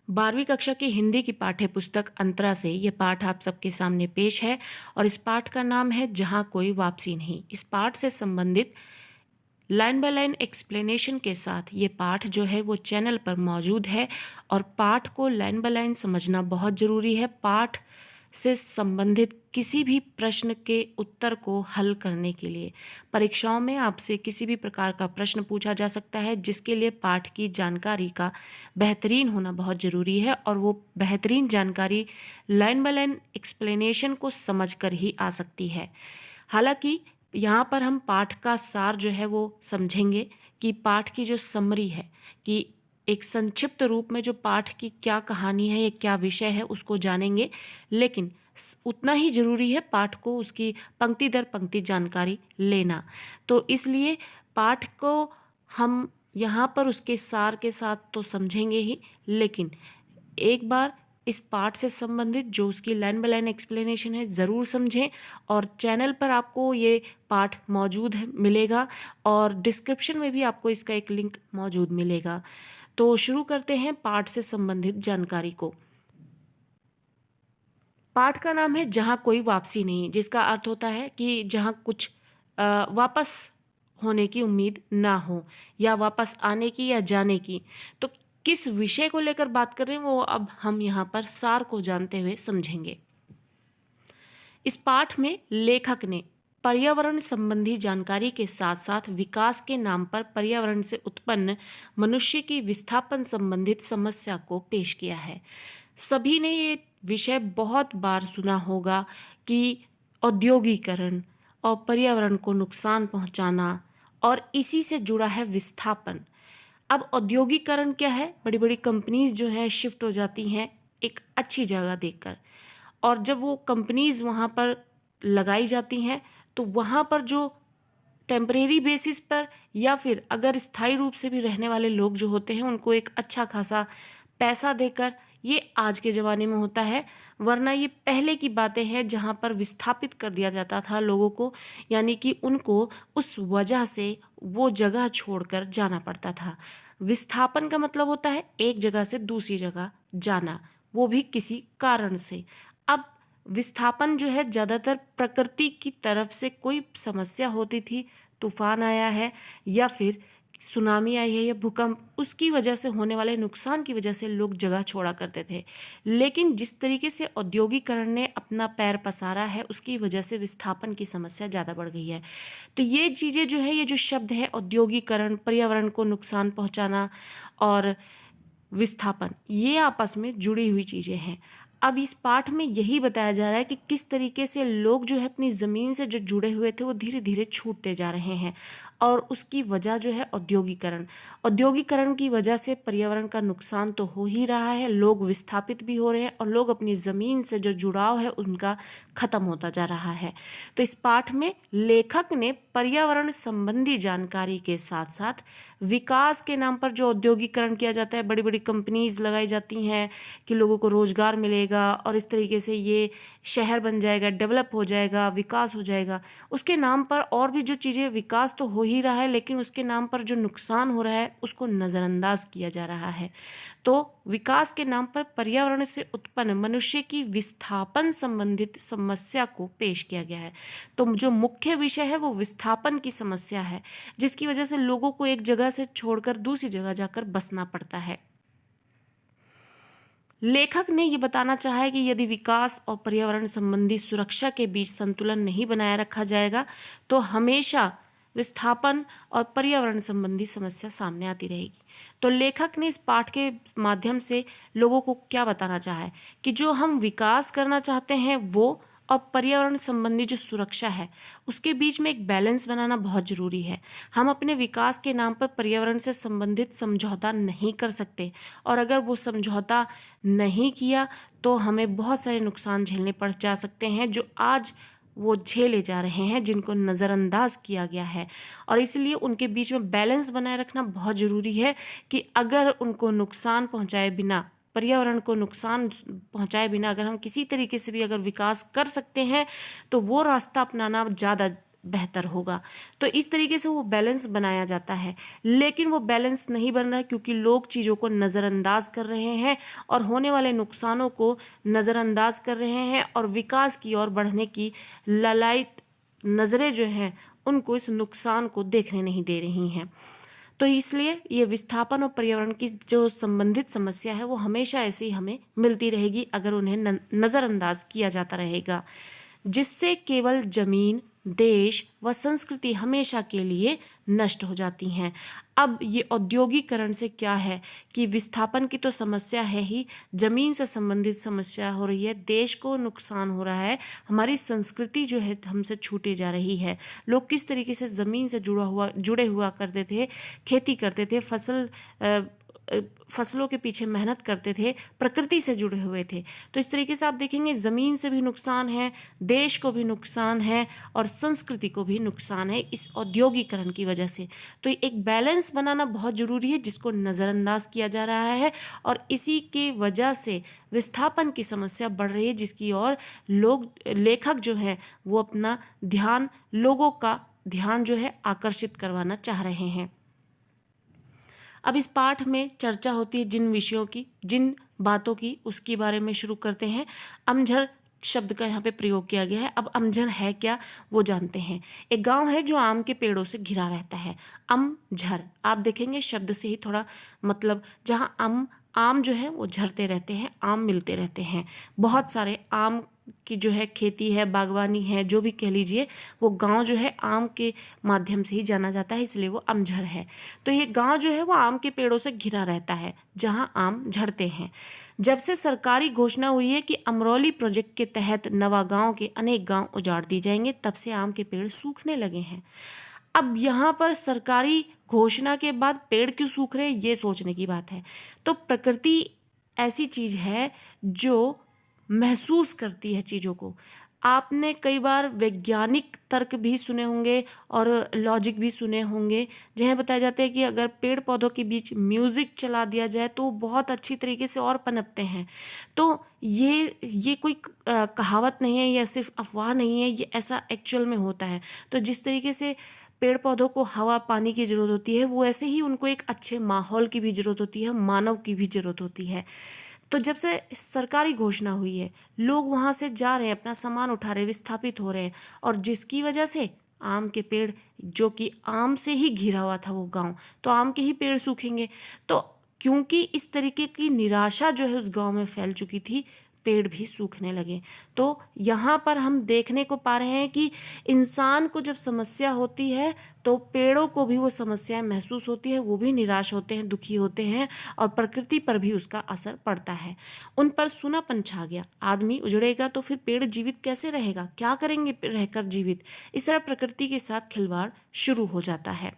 12वीं कक्षा की हिंदी की पाठ्य पुस्तक अंतरा से ये पाठ आप सबके सामने पेश है और इस पाठ का नाम है जहां कोई वापसी नहीं। इस पाठ से संबंधित लाइन बाय लाइन एक्सप्लेनेशन के साथ ये पाठ जो है वो चैनल पर मौजूद है और पाठ को लाइन बाय लाइन समझना बहुत ज़रूरी है। पाठ से संबंधित किसी भी प्रश्न के उत्तर को हल करने के लिए परीक्षाओं में आपसे किसी भी प्रकार का प्रश्न पूछा जा सकता है, जिसके लिए पाठ की जानकारी का बेहतरीन होना बहुत ज़रूरी है और वो बेहतरीन जानकारी लाइन बाय लाइन एक्सप्लेनेशन को समझकर ही आ सकती है। हालांकि यहाँ पर हम पाठ का सार जो है वो समझेंगे कि पाठ की जो समरी है कि एक संक्षिप्त रूप में जो पाठ की क्या कहानी है या क्या विषय है उसको जानेंगे, लेकिन उतना ही जरूरी है पाठ को उसकी पंक्ति दर पंक्ति जानकारी लेना। तो इसलिए पाठ को हम यहाँ पर उसके सार के साथ तो समझेंगे ही, लेकिन एक बार इस पाठ से संबंधित जो उसकी लाइन बाय लाइन एक्सप्लेनेशन है ज़रूर समझें। और चैनल पर आपको ये पाठ मौजूद है मिलेगा और डिस्क्रिप्शन में भी आपको इसका एक लिंक मौजूद मिलेगा। तो शुरू करते हैं पाठ से संबंधित जानकारी को। पाठ का नाम है जहाँ कोई वापसी नहीं, जिसका अर्थ होता है कि जहाँ कुछ वापस होने की उम्मीद ना हो या वापस आने की या जाने की। तो किस विषय को लेकर बात कर रहे हैं वो अब हम यहाँ पर सार को जानते हुए समझेंगे। इस पाठ में लेखक ने पर्यावरण संबंधी जानकारी के साथ साथ विकास के नाम पर पर्यावरण से उत्पन्न मनुष्य की विस्थापन संबंधित समस्या को पेश किया है। सभी ने ये विषय बहुत बार सुना होगा कि औद्योगिकरण और पर्यावरण को नुकसान पहुंचाना और इसी से जुड़ा है विस्थापन। अब औद्योगिकरण क्या है? बड़ी बड़ी कंपनीज जो है शिफ्ट हो जाती हैं एक अच्छी जगह देखकर, और जब वो कंपनीज वहाँ पर लगाई जाती हैं तो वहाँ पर जो टेम्परेरी बेसिस पर या फिर अगर स्थायी रूप से भी रहने वाले लोग जो होते हैं उनको एक अच्छा खासा पैसा देकर, ये आज के ज़माने में होता है, वरना ये पहले की बातें हैं जहाँ पर विस्थापित कर दिया जाता था लोगों को, यानी कि उनको उस वजह से वो जगह छोड़कर जाना पड़ता था। विस्थापन का मतलब होता है एक जगह से दूसरी जगह जाना, वो भी किसी कारण से। अब विस्थापन जो है ज़्यादातर प्रकृति की तरफ से कोई समस्या होती थी, तूफान आया है या फिर सुनामी आई है या भूकंप, उसकी वजह से होने वाले नुकसान की वजह से लोग जगह छोड़ा करते थे। लेकिन जिस तरीके से औद्योगिकरण ने अपना पैर पसारा है उसकी वजह से विस्थापन की समस्या ज़्यादा बढ़ गई है। तो ये चीज़ें जो है, ये जो शब्द है औद्योगिकरण, पर्यावरण को नुकसान पहुंचाना और विस्थापन, ये आपस में जुड़ी हुई चीज़ें हैं। अब इस पाठ में यही बताया जा रहा है कि किस तरीके से लोग जो है अपनी ज़मीन से जो जुड़े हुए थे वो धीरे धीरे छूटते जा रहे हैं, और उसकी वजह जो है औद्योगिकरण। औद्योगिकरण की वजह से पर्यावरण का नुकसान तो हो ही रहा है, लोग विस्थापित भी हो रहे हैं और लोग अपनी ज़मीन से जो जुड़ाव है उनका ख़त्म होता जा रहा है। तो इस पाठ में लेखक ने पर्यावरण संबंधी जानकारी के साथ साथ विकास के नाम पर जो औद्योगिकरण किया जाता है, बड़ी बड़ी कंपनीज लगाई जाती हैं कि लोगों को रोजगार मिलेगा और इस तरीके से ये शहर बन जाएगा, डेवलप हो जाएगा, विकास हो जाएगा, उसके नाम पर और भी जो चीज़ें, विकास तो हो ही रहा है लेकिन उसके नाम पर जो नुकसान हो रहा है उसको नज़रअंदाज किया जा रहा है। तो विकास के नाम पर पर्यावरण से उत्पन्न मनुष्य की विस्थापन संबंधित समस्या को पेश किया गया है। तो जो मुख्य विषय है वो विस्थापन की समस्या है, जिसकी वजह से लोगों को एक जगह से छोड़कर दूसरी जगह जाकर बसना पड़ता है। लेखक ने ये बताना चाहा है कि यदि विकास और पर्यावरण संबंधी सुरक्षा के बीच संतुलन नहीं बनाया रखा जाएगा तो हमेशा विस्थापन और पर्यावरण संबंधी समस्या सामने आती रहेगी। तो लेखक ने इस पाठ के माध्यम से लोगों को क्या बताना चाहा है कि जो हम विकास करना चाहते हैं वो और पर्यावरण संबंधी जो सुरक्षा है उसके बीच में एक बैलेंस बनाना बहुत ज़रूरी है। हम अपने विकास के नाम पर पर्यावरण से संबंधित समझौता नहीं कर सकते, और अगर वो समझौता नहीं किया तो हमें बहुत सारे नुकसान झेलने पड़ जा सकते हैं जो आज वो झेले जा रहे हैं, जिनको नज़रअंदाज किया गया है। और इसलिए उनके बीच में बैलेंस बनाए रखना बहुत ज़रूरी है कि अगर उनको नुकसान पहुंचाए बिना, पर्यावरण को नुकसान पहुंचाए बिना अगर हम किसी तरीके से भी अगर विकास कर सकते हैं तो वो रास्ता अपनाना ज़्यादा बेहतर होगा। तो इस तरीके से वो बैलेंस बनाया जाता है, लेकिन वो बैलेंस नहीं बन रहा है क्योंकि लोग चीज़ों को नज़रअंदाज कर रहे हैं और होने वाले नुकसानों को नज़रअंदाज कर रहे हैं और विकास की ओर बढ़ने की ललायत नज़रें जो हैं उनको इस नुकसान को देखने नहीं दे रही हैं। तो इसलिए ये विस्थापन और पर्यावरण की जो संबंधित समस्या है वो हमेशा ऐसे ही हमें मिलती रहेगी अगर उन्हें नज़रअंदाज किया जाता रहेगा, जिससे केवल जमीन, देश व संस्कृति हमेशा के लिए नष्ट हो जाती हैं। अब ये औद्योगिकरण से क्या है कि विस्थापन की तो समस्या है ही, जमीन से संबंधित समस्या हो रही है, देश को नुकसान हो रहा है, हमारी संस्कृति जो है हमसे छूटे जा रही है। लोग किस तरीके से ज़मीन से जुड़े हुआ करते थे, खेती करते थे, फसलों के पीछे मेहनत करते थे, प्रकृति से जुड़े हुए थे। तो इस तरीके से आप देखेंगे ज़मीन से भी नुकसान है, देश को भी नुकसान है और संस्कृति को भी नुकसान है इस औद्योगिकरण की वजह से। तो एक बैलेंस बनाना बहुत ज़रूरी है जिसको नज़रअंदाज किया जा रहा है और इसी की वजह से विस्थापन की समस्या बढ़ रही है, जिसकी ओर लेखक जो है वो अपना ध्यान, लोगों का ध्यान जो है आकर्षित करवाना चाह रहे हैं। अब इस पाठ में चर्चा होती है जिन विषयों की, जिन बातों की, उसके बारे में शुरू करते हैं। अमझर शब्द का यहाँ पे प्रयोग किया गया है। अब अमझर है क्या वो जानते हैं। एक गांव है जो आम के पेड़ों से घिरा रहता है। अमझर, आप देखेंगे शब्द से ही थोड़ा मतलब, जहाँ आम जो है वो झरते रहते हैं, आम मिलते रहते हैं, बहुत सारे आम की जो है खेती है, बागवानी है, जो भी कह लीजिए, वो गांव जो है आम के माध्यम से ही जाना जाता है, इसलिए वो अमझर है। तो ये गांव जो है वो आम के पेड़ों से घिरा रहता है जहां आम झड़ते हैं। जब से सरकारी घोषणा हुई है कि अमरौली प्रोजेक्ट के तहत नवागांव के अनेक गांव उजाड़ दिए जाएंगे, तब से आम के पेड़ सूखने लगे हैं। अब यहाँ पर सरकारी घोषणा के बाद पेड़ क्यों सूख रहे हैं, ये सोचने की बात है। तो प्रकृति ऐसी चीज है जो महसूस करती है चीज़ों को। आपने कई बार वैज्ञानिक तर्क भी सुने होंगे और लॉजिक भी सुने होंगे, जहाँ बताया जाता है कि अगर पेड़ पौधों के बीच म्यूज़िक चला दिया जाए तो बहुत अच्छी तरीके से और पनपते हैं। तो ये कोई कहावत नहीं है या सिर्फ अफवाह नहीं है, ये ऐसा एक्चुअल में होता है। तो जिस तरीके से पेड़ पौधों को हवा पानी की ज़रूरत होती है, वो ऐसे ही उनको एक अच्छे माहौल की भी ज़रूरत होती है, मानव की भी ज़रूरत होती है। तो जब से सरकारी घोषणा हुई है, लोग वहाँ से जा रहे हैं, अपना सामान उठा रहे हैं, विस्थापित हो रहे हैं, और जिसकी वजह से आम के पेड़, जो कि आम से ही घिरा हुआ था वो गांव, तो आम के ही पेड़ सूखेंगे। तो क्योंकि इस तरीके की निराशा जो है उस गांव में फैल चुकी थी, पेड़ भी सूखने लगे। तो यहाँ पर हम देखने को पा रहे हैं कि इंसान को जब समस्या होती है तो पेड़ों को भी वो समस्याएं महसूस होती है, वो भी निराश होते हैं, दुखी होते हैं और प्रकृति पर भी उसका असर पड़ता है। उन पर सूनापन छा गया। आदमी उजड़ेगा तो फिर पेड़ जीवित कैसे रहेगा, क्या करेंगे रहकर जीवित। इस तरह प्रकृति के साथ खिलवाड़ शुरू हो जाता है।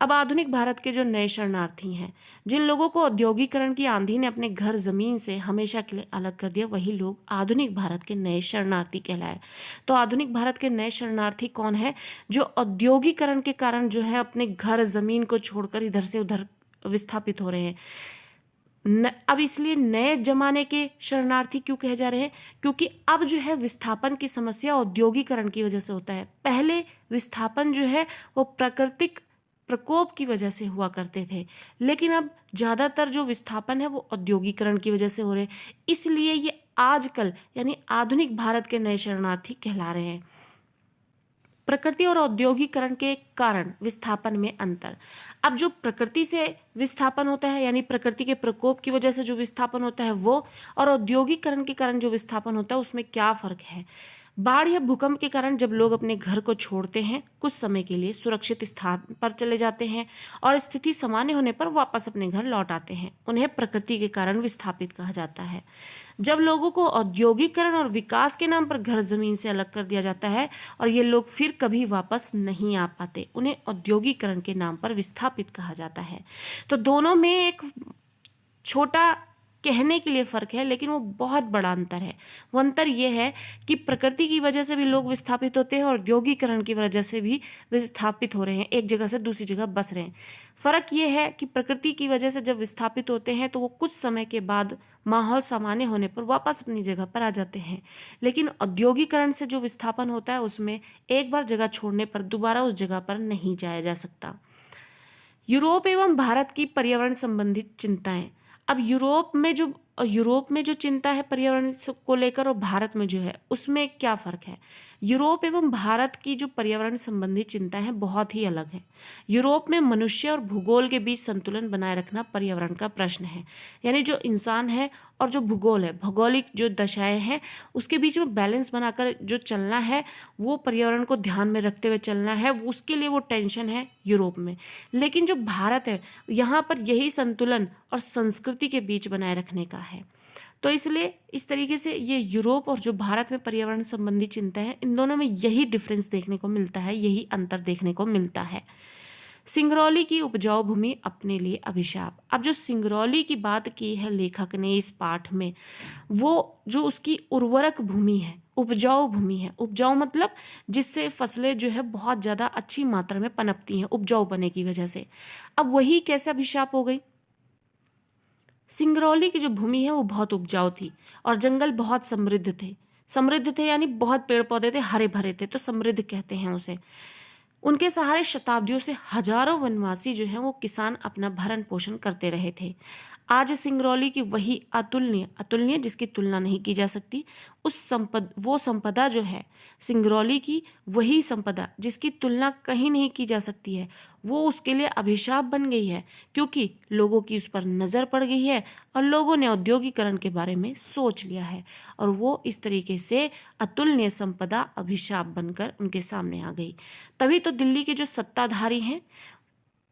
अब आधुनिक भारत के जो नए शरणार्थी हैं, जिन लोगों को औद्योगिकरण की आंधी ने अपने घर जमीन से हमेशा के लिए अलग कर दिया, वही लोग आधुनिक भारत के नए शरणार्थी कहलाए। तो आधुनिक भारत के नए शरणार्थी कौन है? जो औद्योगिकरण के कारण जो है अपने घर जमीन को छोड़कर इधर से उधर विस्थापित हो रहे हैं। अब इसलिए नए जमाने के शरणार्थी क्यों कहे जा रहे हैं? क्योंकि अब जो है विस्थापन की समस्या औद्योगिकरण की वजह से होता है। पहले विस्थापन जो है वो प्राकृतिक प्रकोप की वजह से हुआ करते थे, लेकिन अब ज़्यादातर जो विस्थापन है वो औद्योगिकरण की वजह से हो रहे हैं। इसलिए ये आजकल यानी आधुनिक भारत के नए शरणार्थी कहला रहे हैं। प्रकृति और औद्योगिकरण के कारण विस्थापन में अंतर। अब जो प्रकृति से विस्थापन होता है यानी प्रकृति के प्रकोप की वजह से जो विस्थापन होता है वो, और औद्योगिकरण के कारण जो विस्थापन होता है उसमें क्या फर्क है? बाढ़ या भूकंप के कारण जब लोग अपने घर को छोड़ते हैं, कुछ समय के लिए सुरक्षित स्थान पर चले जाते हैं और स्थिति सामान्य होने पर वापस अपने घर लौट आते हैं, उन्हें प्रकृति के कारण विस्थापित कहा जाता है। जब लोगों को औद्योगिकरण और विकास के नाम पर घर जमीन से अलग कर दिया जाता है और ये लोग फिर कभी वापस नहीं आ पाते, उन्हें औद्योगिकरण के नाम पर विस्थापित कहा जाता है। तो दोनों में एक छोटा कहने के लिए फ़र्क है, लेकिन वो बहुत बड़ा अंतर है। वो अंतर ये है कि प्रकृति की वजह से भी लोग विस्थापित होते हैं और औद्योगिकरण की वजह से भी विस्थापित हो रहे हैं, एक जगह से दूसरी जगह बस रहे हैं। फ़र्क ये है कि प्रकृति की वजह से जब विस्थापित होते हैं तो वो कुछ समय के बाद माहौल सामान्य होने पर वापस अपनी जगह पर आ जाते हैं, लेकिन औद्योगिकरण से जो विस्थापन होता है उसमें एक बार जगह छोड़ने पर दोबारा उस जगह पर नहीं जाया जा सकता। यूरोप एवं भारत की पर्यावरण संबंधित चिंताएं। अब यूरोप में जो चिंता है पर्यावरण को लेकर और भारत में जो है उसमें क्या फर्क है। यूरोप एवं भारत की जो पर्यावरण संबंधी चिंता है बहुत ही अलग है। यूरोप में मनुष्य और भूगोल के बीच संतुलन बनाए रखना पर्यावरण का प्रश्न है, यानी जो इंसान है और जो भूगोल है, भौगोलिक जो दशाएं हैं, उसके बीच में बैलेंस बनाकर जो चलना है वो पर्यावरण को ध्यान में रखते हुए चलना है, उसके लिए वो टेंशन है यूरोप में। लेकिन जो भारत है यहाँ पर यही संतुलन और संस्कृति के बीच बनाए रखने का है। तो इसलिए इस तरीके से ये यूरोप और जो भारत में पर्यावरण संबंधी चिंता है, इन दोनों में यही डिफरेंस देखने को मिलता है, यही अंतर देखने को मिलता है। सिंगरौली की उपजाऊ भूमि अपने लिए अभिशाप। अब जो सिंगरौली की बात की है लेखक ने इस पाठ में, वो जो उसकी उर्वरक भूमि है, उपजाऊ भूमि है, उपजाऊ मतलब जिससे फसलें जो है बहुत ज़्यादा अच्छी मात्रा में पनपती हैं उपजाऊ बने की वजह से। अब वही कैसे अभिशाप हो गई। सिंगरौली की जो भूमि है वो बहुत उपजाऊ थी और जंगल बहुत समृद्ध थे यानी बहुत पेड़ पौधे थे, हरे भरे थे, तो समृद्ध कहते हैं उसे। उनके सहारे शताब्दियों से हजारों वनवासी जो हैं वो किसान अपना भरण पोषण करते रहे थे। आज सिंगरौली की वही अतुलनीय जिसकी तुलना नहीं की जा सकती, वो संपदा जो है सिंगरौली की, वही संपदा जिसकी तुलना कहीं नहीं की जा सकती है, वो उसके लिए अभिशाप बन गई है, क्योंकि लोगों की उस पर नज़र पड़ गई है और लोगों ने औद्योगिकरण के बारे में सोच लिया है और वो इस तरीके से अतुलनीय संपदा अभिशाप बनकर उनके सामने आ गई। तभी तो दिल्ली के जो सत्ताधारी हैं,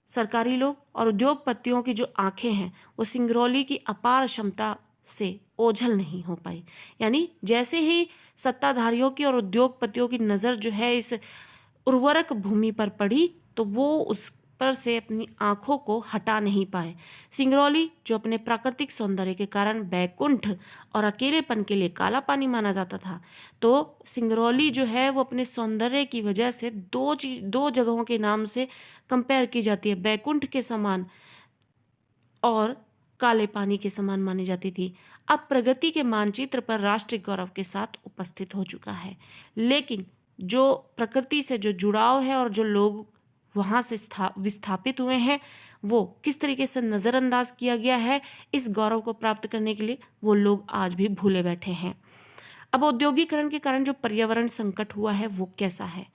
सरकारी लोग और उद्योगपतियों की जो आंखें हैं वो सिंगरौली की अपार क्षमता से ओझल नहीं हो पाई। यानी जैसे ही सत्ताधारियों की और उद्योगपतियों की नज़र जो है इस उर्वरक भूमि पर पड़ी तो वो उस पर से अपनी आंखों को हटा नहीं पाए। सिंगरौली जो अपने प्राकृतिक सौंदर्य के कारण बैकुंठ और अकेलेपन के लिए काला पानी माना जाता था, तो सिंगरौली जो है वो अपने सौंदर्य की वजह से दो जगहों के नाम से कंपेयर की जाती है, बैकुंठ के समान और काले पानी के समान मानी जाती थी। अब प्रगति के मानचित्र पर राष्ट्रीय गौरव के साथ उपस्थित हो चुका है, लेकिन जो प्रकृति से जो जुड़ाव है और जो लोग वहाँ से विस्थापित हुए हैं वो किस तरीके से नज़रअंदाज किया गया है, इस गौरव को प्राप्त करने के लिए वो लोग आज भी भूले बैठे हैं। अब औद्योगिकरण के कारण जो पर्यावरण संकट हुआ है वो कैसा है।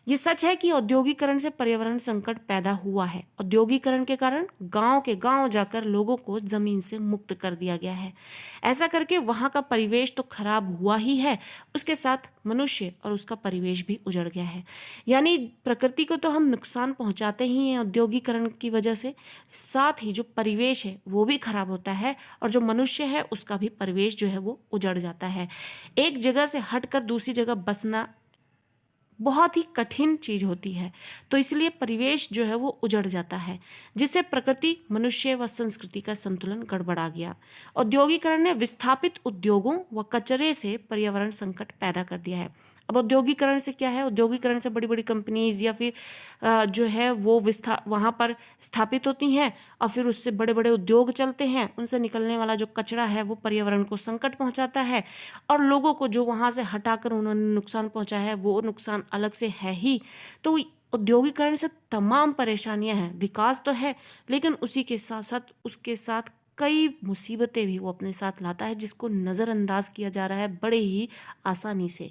ये सच है कि औद्योगिकरण से पर्यावरण संकट पैदा हुआ है। औद्योगिकरण के कारण गांव के गांव जाकर लोगों को जमीन से मुक्त कर दिया गया है। ऐसा करके वहां का परिवेश तो खराब हुआ ही है, उसके साथ मनुष्य और उसका परिवेश भी उजड़ गया है। यानी प्रकृति को तो हम नुकसान पहुंचाते ही हैं औद्योगिकरण की वजह से, साथ ही जो परिवेश है वो भी खराब होता है और जो मनुष्य है उसका भी परिवेश जो है वो उजड़ जाता है। एक जगह से हटकर दूसरी जगह बसना बहुत ही कठिन चीज होती है, तो इसलिए परिवेश जो है वो उजड़ जाता है, जिससे प्रकृति, मनुष्य व संस्कृति का संतुलन गड़बड़ा गया। औद्योगिकरण ने विस्थापित उद्योगों व कचरे से पर्यावरण संकट पैदा कर दिया है। अब औद्योगिकरण से क्या है, औद्योगिकरण से बड़ी बड़ी कंपनीज या फिर जो है वो वहाँ पर स्थापित होती हैं और फिर उससे बड़े बड़े उद्योग चलते हैं, उनसे निकलने वाला जो कचरा है वो पर्यावरण को संकट पहुँचाता है और लोगों को जो वहाँ से हटाकर उन्होंने नुकसान पहुँचाया है वो नुकसान अलग से है ही। तो औद्योगिकरण से तमाम परेशानियां हैं, विकास तो है लेकिन उसी के साथ साथ उसके साथ कई मुसीबतें भी वो अपने साथ लाता है, जिसको नज़रअंदाज किया जा रहा है बड़े ही आसानी से।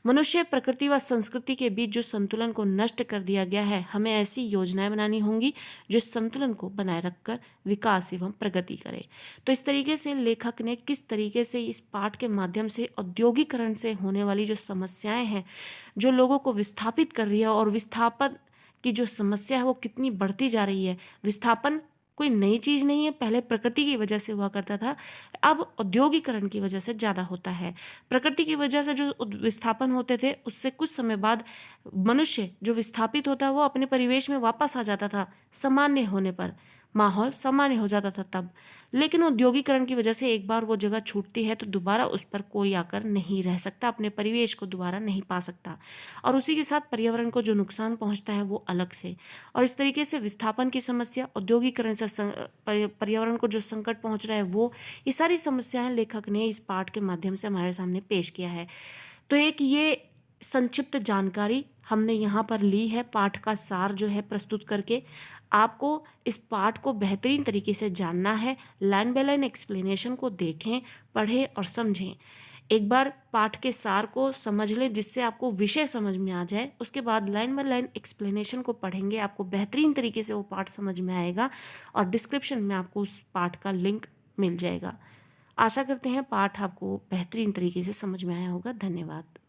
मनुष्य, प्रकृति व संस्कृति के बीच जो संतुलन को नष्ट कर दिया गया है, हमें ऐसी योजनाएं बनानी होंगी जो संतुलन को बनाए रखकर विकास एवं प्रगति करे। तो इस तरीके से लेखक ने किस तरीके से इस पाठ के माध्यम से औद्योगिकरण से होने वाली जो समस्याएं हैं, जो लोगों को विस्थापित कर रही है और विस्थापन की जो समस्या है वो कितनी बढ़ती जा रही है। विस्थापन कोई नई चीज़ नहीं है, पहले प्रकृति की वजह से हुआ करता था, अब औद्योगिकरण की वजह से ज़्यादा होता है। प्रकृति की वजह से जो विस्थापन होते थे उससे कुछ समय बाद मनुष्य जो विस्थापित होता है वो अपने परिवेश में वापस आ जाता था सामान्य होने पर। माहौल सामान्य हो जाता था तब। लेकिन औद्योगिकरण की वजह से एक बार वो जगह छूटती है तो दोबारा उस पर कोई आकर नहीं रह सकता, अपने परिवेश को दोबारा नहीं पा सकता, और उसी के साथ पर्यावरण को जो नुकसान पहुंचता है वो अलग से। और इस तरीके से विस्थापन की समस्या, औद्योगिकरण से पर्यावरण को जो संकट पहुंच रहा है वो, ये सारी समस्याएं लेखक ने इस पाठ के माध्यम से हमारे सामने पेश किया है। तो एक ये संक्षिप्त जानकारी हमने यहाँ पर ली है, पाठ का सार जो है प्रस्तुत करके। आपको इस पाठ को बेहतरीन तरीके से जानना है, लाइन बाय लाइन एक्सप्लेनेशन को देखें, पढ़ें और समझें। एक बार पाठ के सार को समझ लें जिससे आपको विषय समझ में आ जाए, उसके बाद लाइन बाय लाइन एक्सप्लेनेशन को पढ़ेंगे, आपको बेहतरीन तरीके से वो पाठ समझ में आएगा और डिस्क्रिप्शन में आपको उस पाठ का लिंक मिल जाएगा। आशा करते हैं पाठ आपको बेहतरीन तरीके से समझ में आया होगा। धन्यवाद।